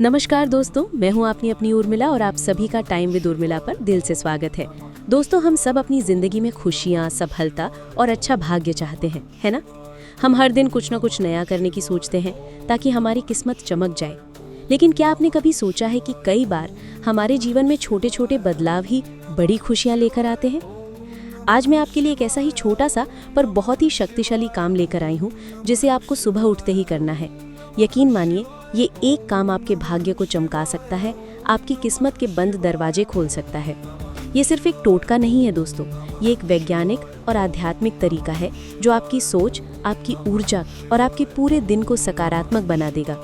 नमस्कार दोस्तों, मैं हूं आपकी अपनी उर्मिला और आप सभी का टाइम विद उर्मिला पर दिल से स्वागत है। दोस्तों, हम सब अपनी जिंदगी में खुशियां, सफलता और अच्छा भाग्य चाहते हैं, है ना? हम हर दिन कुछ न कुछ नया करने की सोचते हैं ताकि हमारी किस्मत चमक जाए। लेकिन क्या आपने कभी सोचा है कि कई बार हमारे जीवन में छोटे छोटे बदलाव ही बड़ी खुशियां लेकर आते हैं? आज मैं आपके लिए एक ऐसा ही छोटा सा पर बहुत ही शक्तिशाली काम लेकर आई हूँ जिसे आपको सुबह उठते ही करना है। यकीन मानिए, ये एक काम आपके भाग्य को चमका सकता है, आपकी किस्मत के बंद दरवाजे खोल सकता है। ये सिर्फ एक टोटका नहीं है दोस्तों, ये एक वैज्ञानिक और आध्यात्मिक तरीका है जो आपकी सोच, आपकी ऊर्जा और आपके पूरे दिन को सकारात्मक बना देगा।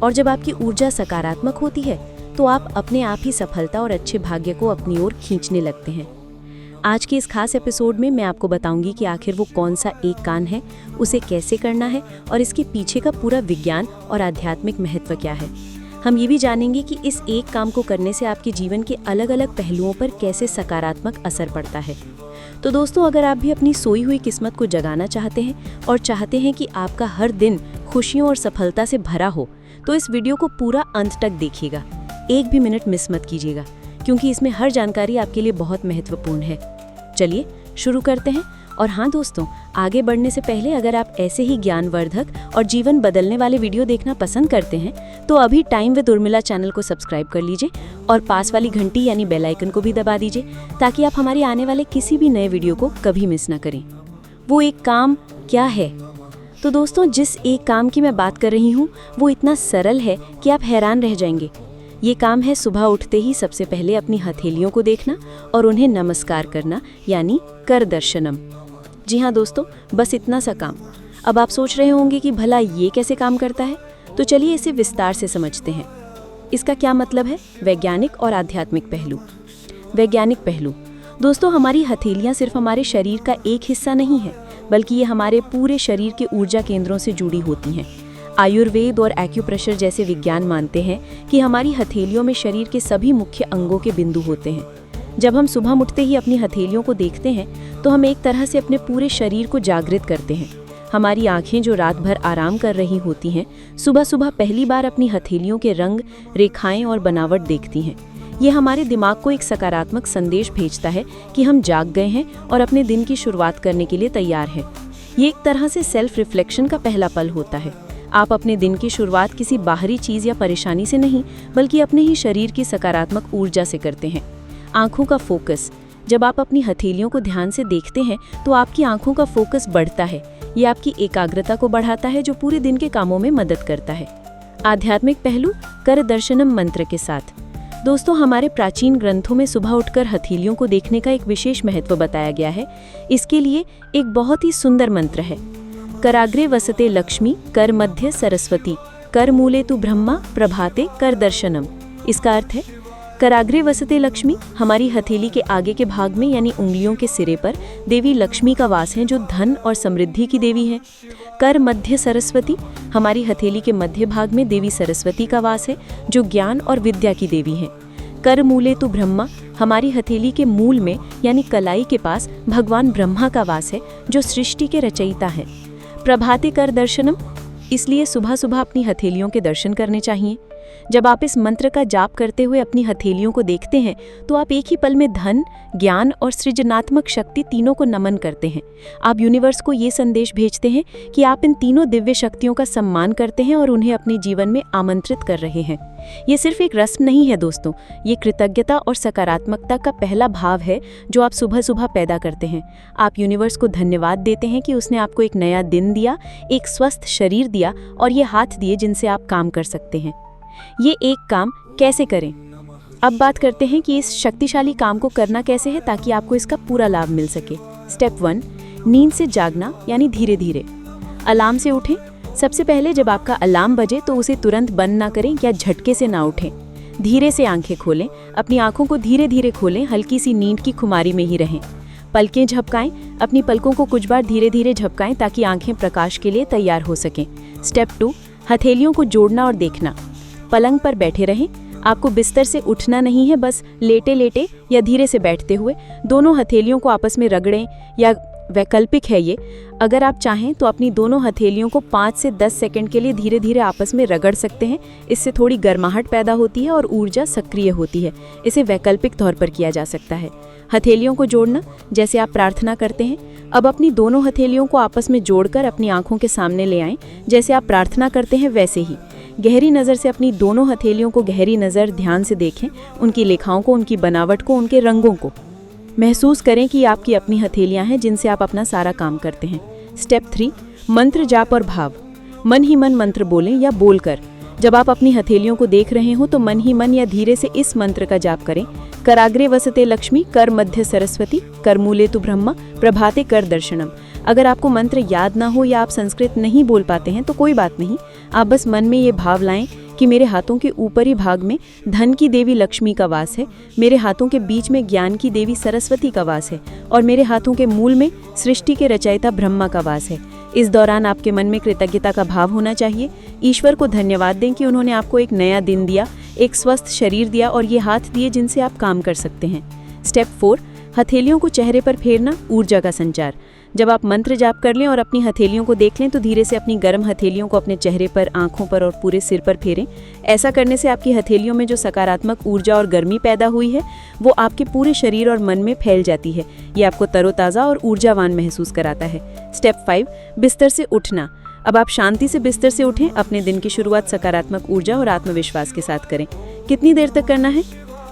और जब आपकी ऊर्जा सकारात्मक होती है तो आप अपने आप ही सफलता और अच्छे भाग्य को अपनी ओर खींचने लगते हैं। आज के इस खास एपिसोड में मैं आपको बताऊंगी कि आखिर वो कौन सा एक काम है, उसे कैसे करना है और इसके पीछे का पूरा विज्ञान और आध्यात्मिक महत्व क्या है। हम ये भी जानेंगे कि इस एक काम को करने से आपके जीवन के अलग अलग पहलुओं पर कैसे सकारात्मक असर पड़ता है। तो दोस्तों, अगर आप भी अपनी सोई हुई किस्मत को जगाना चाहते हैं और चाहते हैं कि आपका हर दिन खुशियों और सफलता से भरा हो, तो इस वीडियो को पूरा अंत तक देखिएगा। एक भी मिनट मिस मत कीजिएगा, क्योंकि इसमें हर जानकारी आपके लिए बहुत महत्वपूर्ण है। चलिए शुरू करते हैं। और हाँ दोस्तों, आगे बढ़ने से पहले अगर आप ऐसे ही ज्ञानवर्धक और जीवन बदलने वाले वीडियो देखना पसंद करते हैं तो अभी टाइम विद उर्मिला चैनल को सब्सक्राइब कर लीजिए और पास वाली घंटी यानी बेल आइकन को भी दबा दीजिए, ताकि आप हमारे आने वाले किसी भी नए वीडियो को कभी मिस ना करें। वो एक काम क्या है? तो दोस्तों, जिस एक काम की मैं बात कर रही हूँ वो इतना सरल है कि आप हैरान रह जाएंगे। ये काम है सुबह उठते ही सबसे पहले अपनी हथेलियों को देखना और उन्हें नमस्कार करना, यानी कर दर्शनम। जी हाँ दोस्तों, बस इतना सा काम। अब आप सोच रहे होंगे कि भला ये कैसे काम करता है, तो चलिए इसे विस्तार से समझते हैं। इसका क्या मतलब है? वैज्ञानिक और आध्यात्मिक पहलू। वैज्ञानिक पहलू दोस्तों, हमारी हथेलियाँ सिर्फ हमारे शरीर का एक हिस्सा नहीं है, बल्कि ये हमारे पूरे शरीर के ऊर्जा केंद्रों से जुड़ी होती हैं। आयुर्वेद और एक्यूप्रेशर जैसे विज्ञान मानते हैं कि हमारी हथेलियों में शरीर के सभी मुख्य अंगों के बिंदु होते हैं। जब हम सुबह उठते ही अपनी हथेलियों को देखते हैं तो हम एक तरह से अपने पूरे शरीर को जागृत करते हैं। हमारी आंखें जो रात भर आराम कर रही होती हैं, सुबह सुबह पहली बार अपनी हथेलियों के रंग, रेखाएं और बनावट देखती हैं। ये हमारे दिमाग को एक सकारात्मक संदेश भेजता है कि हम जाग गए हैं और अपने दिन की शुरुआत करने के लिए तैयार हैं। ये एक तरह से सेल्फ रिफ्लेक्शन का पहला पल होता है। आप अपने दिन की शुरुआत किसी बाहरी चीज़ या परेशानी से नहीं, बल्कि अपने ही शरीर की सकारात्मक ऊर्जा से करते हैं। आँखों का फोकस। जब आप अपनी हथेलियों को ध्यान से देखते हैं तो आपकी आँखों का फोकस बढ़ता है। ये आपकी एकाग्रता को बढ़ाता है, जो पूरे दिन के कामों में मदद करता है। आध्यात्मिक पहलू कर दर्शनम मंत्र के साथ। दोस्तों, हमारे प्राचीन ग्रंथों में सुबह उठकर हथेलियों को देखने का एक विशेष महत्व बताया गया है। इसके लिए एक बहुत ही सुंदर मंत्र है। कराग्रे वसते लक्ष्मी, कर मध्य सरस्वती, कर मूले तु ब्रह्मा, प्रभाते कर दर्शनम। इसका अर्थ है, कराग्रे वसते लक्ष्मी, हमारी हथेली के आगे के भाग में यानी उंगलियों के सिरे पर देवी लक्ष्मी का वास है, जो धन और समृद्धि की देवी है। कर मध्य सरस्वती, हमारी हथेली के मध्य भाग में देवी सरस्वती का वास है, जो ज्ञान और विद्या की देवी है। कर मूले तु ब्रह्मा, हमारी हथेली के मूल में यानी कलाई के पास भगवान ब्रह्मा का वास है, जो सृष्टि के रचयिता हैं। प्रभाते कर दर्शनम, इसलिए सुबह सुबह अपनी हथेलियों के दर्शन करने चाहिए। जब आप इस मंत्र का जाप करते हुए अपनी हथेलियों को देखते हैं तो आप एक ही पल में धन, ज्ञान और सृजनात्मक शक्ति तीनों को नमन करते हैं। आप यूनिवर्स को ये संदेश भेजते हैं कि आप इन तीनों दिव्य शक्तियों का सम्मान करते हैं और उन्हें अपने जीवन में आमंत्रित कर रहे हैं। ये सिर्फ एक रस्म नहीं है दोस्तों, ये कृतज्ञता और सकारात्मकता का पहला भाव है जो आप सुबह सुबह पैदा करते हैं। आप यूनिवर्स को धन्यवाद देते हैं कि उसने आपको एक नया दिन दिया, एक स्वस्थ शरीर दिया और ये हाथ दिए जिनसे आप काम कर सकते हैं। ये एक काम कैसे करें? अब बात करते हैं कि इस शक्तिशाली काम को करना कैसे है ताकि आपको इसका पूरा लाभ मिल सके। स्टेप 1, नींद से जागना यानी धीरे धीरे। अलार्म से उठें। सबसे पहले जब आपका अलार्म बजे तो उसे तुरंत बंद ना करें या झटके से ना उठें। धीरे से आंखें खोलें। अपनी आंखों को धीरे धीरे खोलें, हल्की सी नींद की खुमारी में ही रहें। पलकें झपकाएं। अपनी पलकों को कुछ बार धीरे धीरे झपकाएं ताकि आंखें प्रकाश के लिए तैयार हो सकें। स्टेप 2, हथेलियों को जोड़ना और देखना। पलंग पर बैठे रहें। आपको बिस्तर से उठना नहीं है, बस लेटे लेटे या धीरे से बैठते हुए दोनों हथेलियों को आपस में रगड़ें या वैकल्पिक है ये। अगर आप चाहें तो अपनी दोनों हथेलियों को 5 से 10 सेकंड के लिए धीरे धीरे आपस में रगड़ सकते हैं। इससे थोड़ी गर्माहट पैदा होती है और ऊर्जा सक्रिय होती है। इसे वैकल्पिक तौर पर किया जा सकता है। हथेलियों को जोड़ना, जैसे आप प्रार्थना करते हैं। अब अपनी दोनों हथेलियों को आपस में जोड़कर अपनी आंखों के सामने ले आएं। जैसे आप प्रार्थना करते हैं वैसे ही गहरी नज़र से अपनी दोनों हथेलियों को गहरी नज़र ध्यान से देखें। उनकी लेखाओं को, उनकी बनावट को, उनके रंगों को महसूस करें कि आपकी अपनी हथेलियां हैं जिनसे आप अपना सारा काम करते हैं। स्टेप 3, मंत्र जाप और भाव। मन ही मन मंत्र बोलें या बोलकर। जब आप अपनी हथेलियों को देख रहे हो तो मन ही मन या धीरे से इस मंत्र का जाप करें। कराग्रे वसते लक्ष्मी, कर मध्य सरस्वती, कर मूले तु ब्रह्मा, प्रभाते कर दर्शनम। अगर आपको मंत्र याद ना हो या आप संस्कृत नहीं बोल पाते हैं तो कोई बात नहीं, आप बस मन में ये भाव लाएं कि मेरे हाथों के ऊपरी भाग में धन की देवी लक्ष्मी का वास है, मेरे हाथों के बीच में ज्ञान की देवी सरस्वती का वास है और मेरे हाथों के मूल में सृष्टि के रचयिता ब्रह्मा का वास है। इस दौरान आपके मन में कृतज्ञता का भाव होना चाहिए। ईश्वर को धन्यवाद दें कि उन्होंने आपको एक नया दिन दिया, एक स्वस्थ शरीर दिया और ये हाथ दिए जिनसे आप काम कर सकते हैं। स्टेप 4, हथेलियों को चेहरे पर फेरना, ऊर्जा का संचार। जब आप मंत्र जाप कर लें और अपनी हथेलियों को देख लें तो धीरे से अपनी गर्म हथेलियों को अपने चेहरे पर, आंखों पर और पूरे सिर पर फेरें। ऐसा करने से आपकी हथेलियों में जो सकारात्मक ऊर्जा और गर्मी पैदा हुई है वो आपके पूरे शरीर और मन में फैल जाती है। ये आपको तरोताज़ा और ऊर्जावान महसूस कराता है। स्टेप 5, बिस्तर से उठना। अब आप शांति से बिस्तर से उठें। अपने दिन की शुरुआत सकारात्मक ऊर्जा और आत्मविश्वास के साथ करें। कितनी देर तक करना है?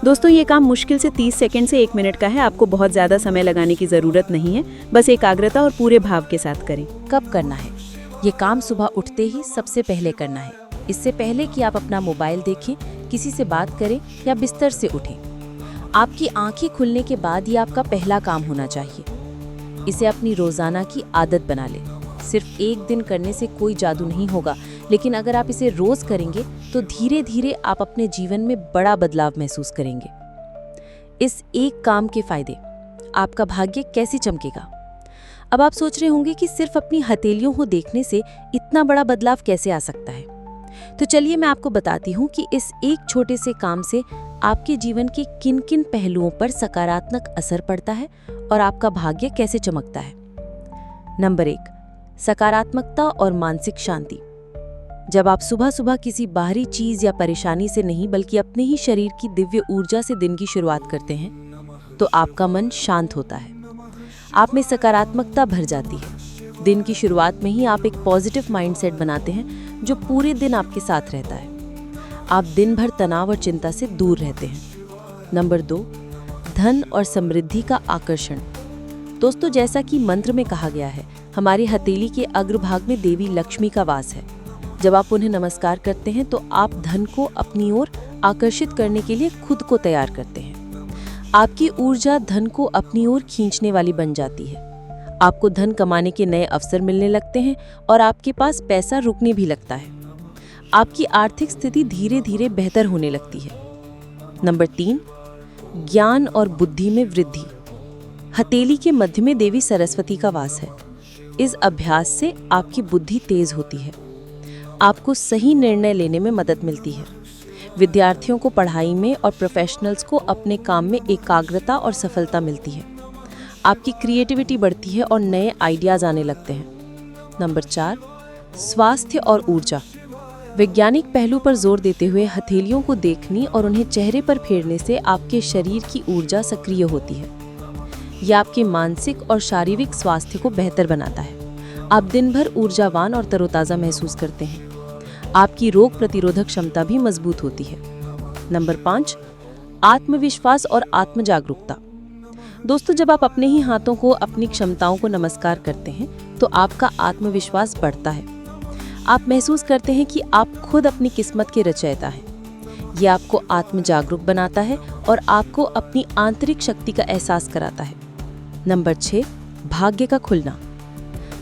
दोस्तों, ये काम मुश्किल से 30 सेकंड से 1 मिनट का है। आपको बहुत ज़्यादा समय लगाने की ज़रूरत नहीं है, बस एकाग्रता और पूरे भाव के साथ करें। कब करना है? ये काम सुबह उठते ही सबसे पहले करना है। इससे पहले कि आप अपना मोबाइल देखें, किसी से बात करें या बिस्तर से उठें। आपकी आंखें खुलने के बाद ये आपका पहला काम होना चाहिए। इसे अपनी रोज़ाना की आदत बना लें। सिर्फ एक दिन करने से कोई जादू नहीं होगा, लेकिन अगर आप इसे रोज़ करेंगे तो धीरे धीरे आप अपने जीवन में बड़ा बदलाव महसूस करेंगे। इस एक काम के फायदे, आपका भाग्य कैसे चमकेगा? अब आप सोच रहे होंगे कि सिर्फ अपनी हथेलियों को देखने से इतना बड़ा बदलाव कैसे आ सकता है। तो चलिए मैं आपको बताती हूँ कि इस एक छोटे से काम से आपके जीवन के किन किन पहलुओं पर सकारात्मक असर पड़ता है और आपका भाग्य कैसे चमकता है। नंबर 1, सकारात्मकता और मानसिक शांति। जब आप सुबह सुबह किसी बाहरी चीज या परेशानी से नहीं बल्कि अपने ही शरीर की दिव्य ऊर्जा से दिन की शुरुआत करते हैं तो आपका मन शांत होता है, आप में सकारात्मकता भर जाती है। दिन की शुरुआत में ही आप एक पॉजिटिव माइंडसेट बनाते हैं जो पूरे दिन आपके साथ रहता है। आप दिन भर तनाव और चिंता से दूर रहते हैं। नंबर 2, धन और समृद्धि का आकर्षण। दोस्तों, जैसा कि मंत्र में कहा गया है, हमारी हथेली के अग्रभाग में देवी लक्ष्मी का वास है। जब आप उन्हें नमस्कार करते हैं तो आप धन को अपनी ओर आकर्षित करने के लिए खुद को तैयार करते हैं। आपकी ऊर्जा धन को अपनी ओर खींचने वाली बन जाती है। आपको धन कमाने के नए अवसर मिलने लगते हैं और आपके पास पैसा रुकने भी लगता है। आपकी आर्थिक स्थिति धीरे धीरे बेहतर होने लगती है। नंबर 3, ज्ञान और बुद्धि में वृद्धि। हथेली के मध्य में देवी सरस्वती का वास है। इस अभ्यास से आपकी बुद्धि तेज होती है। आपको सही निर्णय लेने में मदद मिलती है। विद्यार्थियों को पढ़ाई में और प्रोफेशनल्स को अपने काम में एकाग्रता और सफलता मिलती है। आपकी क्रिएटिविटी बढ़ती है और नए आइडियाज आने लगते हैं। नंबर 4, स्वास्थ्य और ऊर्जा। वैज्ञानिक पहलू पर जोर देते हुए हथेलियों को देखने और उन्हें चेहरे पर फेरने से आपके शरीर की ऊर्जा सक्रिय होती है। यह आपके मानसिक और शारीरिक स्वास्थ्य को बेहतर बनाता है। आप दिन भर ऊर्जावान और तरोताज़ा महसूस करते हैं। आपकी रोग प्रतिरोधक क्षमता भी मजबूत होती है। नंबर 5, आत्मविश्वास और आत्म जागरूकता। दोस्तों, जब आप अपने ही हाथों को, अपनी क्षमताओं को नमस्कार करते हैं तो आपका आत्मविश्वास बढ़ता है। आप महसूस करते हैं कि आप खुद अपनी किस्मत के रचयिता हैं। यह आपको आत्म जागरूक बनाता है और आपको अपनी आंतरिक शक्ति का एहसास कराता है। नंबर 6, भाग्य का खुलना।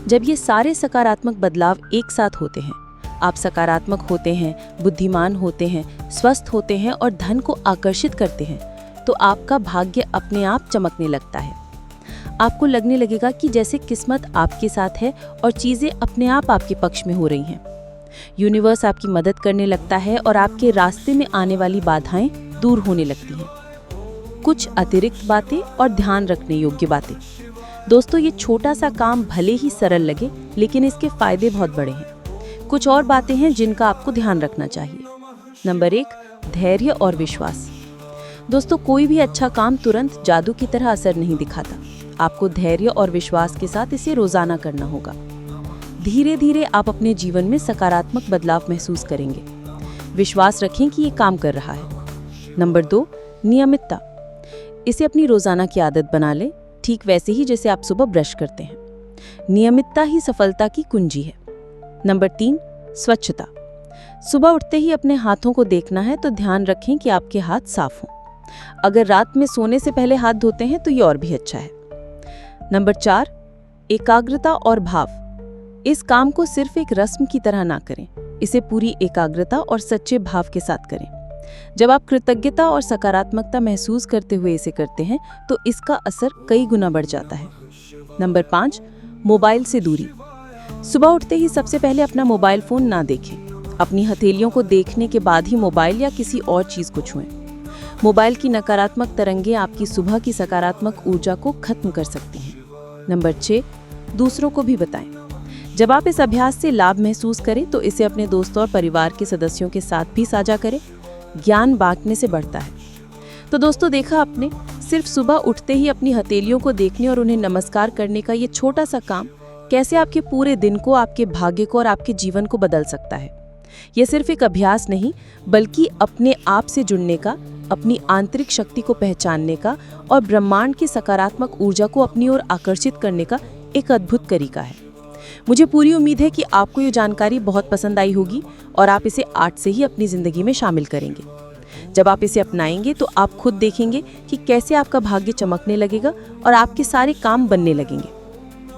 जब ये सारे सकारात्मक बदलाव एक साथ होते हैं, आप सकारात्मक होते हैं, बुद्धिमान होते हैं, स्वस्थ होते हैं और धन को आकर्षित करते हैं, तो आपका भाग्य अपने आप चमकने लगता है। आपको लगने लगेगा कि जैसे किस्मत आपके साथ है और चीज़ें अपने आप आपके पक्ष में हो रही हैं। यूनिवर्स आपकी मदद करने लगता है और आपके रास्ते में आने वाली बाधाएं दूर होने लगती हैं। कुछ अतिरिक्त बातें और ध्यान रखने योग्य बातें। दोस्तों, ये छोटा सा काम भले ही सरल लगे, लेकिन इसके फायदे बहुत बड़े हैं। कुछ और बातें हैं जिनका आपको ध्यान रखना चाहिए। नंबर 1, धैर्य और विश्वास। दोस्तों, कोई भी अच्छा काम तुरंत जादू की तरह असर नहीं दिखाता। आपको धैर्य और विश्वास के साथ इसे रोजाना करना होगा। धीरे धीरे आप अपने जीवन में सकारात्मक बदलाव महसूस करेंगे। विश्वास रखें कि ये काम कर रहा है। नंबर 2, नियमितता। इसे अपनी रोजाना की आदत बना लें, ठीक वैसे ही जैसे आप सुबह ब्रश करते हैं। नियमितता ही सफलता की कुंजी है। नंबर 3, स्वच्छता। सुबह उठते ही अपने हाथों को देखना है तो ध्यान रखें कि आपके हाथ साफ हों। अगर रात में सोने से पहले हाथ धोते हैं तो ये और भी अच्छा है। नंबर 4, एकाग्रता और भाव। इस काम को सिर्फ एक रस्म की तरह ना करें, इसे पूरी एकाग्रता और सच्चे भाव के साथ करें। जब आप कृतज्ञता और सकारात्मकता महसूस करते हुए इसे करते हैं तो इसका असर कई गुना बढ़ जाता है। नंबर 5, मोबाइल से दूरी। सुबह उठते ही सबसे पहले अपना मोबाइल फोन ना देखें। अपनी हथेलियों को देखने के बाद ही मोबाइल या किसी और चीज को छुएं। मोबाइल की नकारात्मक तरंगें आपकी सुबह की सकारात्मक ऊर्जा को खत्म कर सकती हैं। नंबर 6, दूसरों को भी बताएं। जब आप इस अभ्यास से लाभ महसूस करें तो इसे अपने दोस्तों और परिवार के सदस्यों के साथ भी साझा करें। ज्ञान बांटने से बढ़ता है। तो दोस्तों, देखा आपने, सिर्फ सुबह उठते ही अपनी हथेलियों को देखने और उन्हें नमस्कार करने का ये छोटा सा काम कैसे आपके पूरे दिन को, आपके भाग्य को और आपके जीवन को बदल सकता है। यह सिर्फ एक अभ्यास नहीं, बल्कि अपने आप से जुड़ने का, अपनी आंतरिक शक्ति को पहचानने का और ब्रह्मांड की सकारात्मक ऊर्जा को अपनी ओर आकर्षित करने का एक अद्भुत तरीका है। मुझे पूरी उम्मीद है कि आपको ये जानकारी बहुत पसंद आई होगी और आप इसे आज से ही अपनी जिंदगी में शामिल करेंगे। जब आप इसे अपनाएंगे तो आप खुद देखेंगे कि कैसे आपका भाग्य चमकने लगेगा और आपके सारे काम बनने लगेंगे।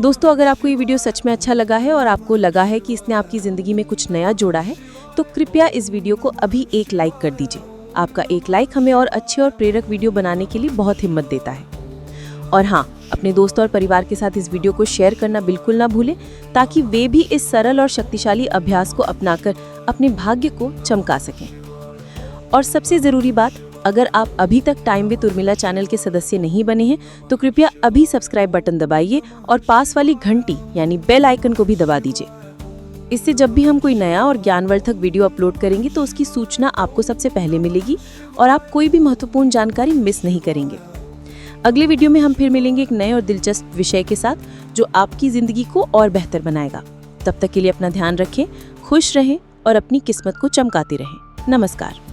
दोस्तों, अगर आपको ये वीडियो सच में अच्छा लगा है और आपको लगा है कि इसने आपकी जिंदगी में कुछ नया जोड़ा है, तो कृपया इस वीडियो को अभी एक लाइक कर दीजिए। आपका एक लाइक हमें और अच्छे और प्रेरक वीडियो बनाने के लिए बहुत हिम्मत देता है। और हाँ, अपने दोस्तों और परिवार के साथ इस वीडियो को शेयर करना बिल्कुल ना भूलें, ताकि वे भी इस सरल और शक्तिशाली अभ्यास को अपनाकर अपने भाग्य को चमका सकें। और सबसे ज़रूरी बात, अगर आप अभी तक टाइम विद उर्मिला चैनल के सदस्य नहीं बने हैं तो कृपया अभी सब्सक्राइब बटन दबाइए और पास वाली घंटी यानी बेल आइकन को भी दबा दीजिए। इससे जब भी हम कोई नया और ज्ञानवर्धक वीडियो अपलोड करेंगे तो उसकी सूचना आपको सबसे पहले मिलेगी और आप कोई भी महत्वपूर्ण जानकारी मिस नहीं करेंगे। अगले वीडियो में हम फिर मिलेंगे एक नए और दिलचस्प विषय के साथ जो आपकी जिंदगी को और बेहतर बनाएगा। तब तक के लिए अपना ध्यान रखें, खुश रहें और अपनी किस्मत को चमकाते रहें। नमस्कार।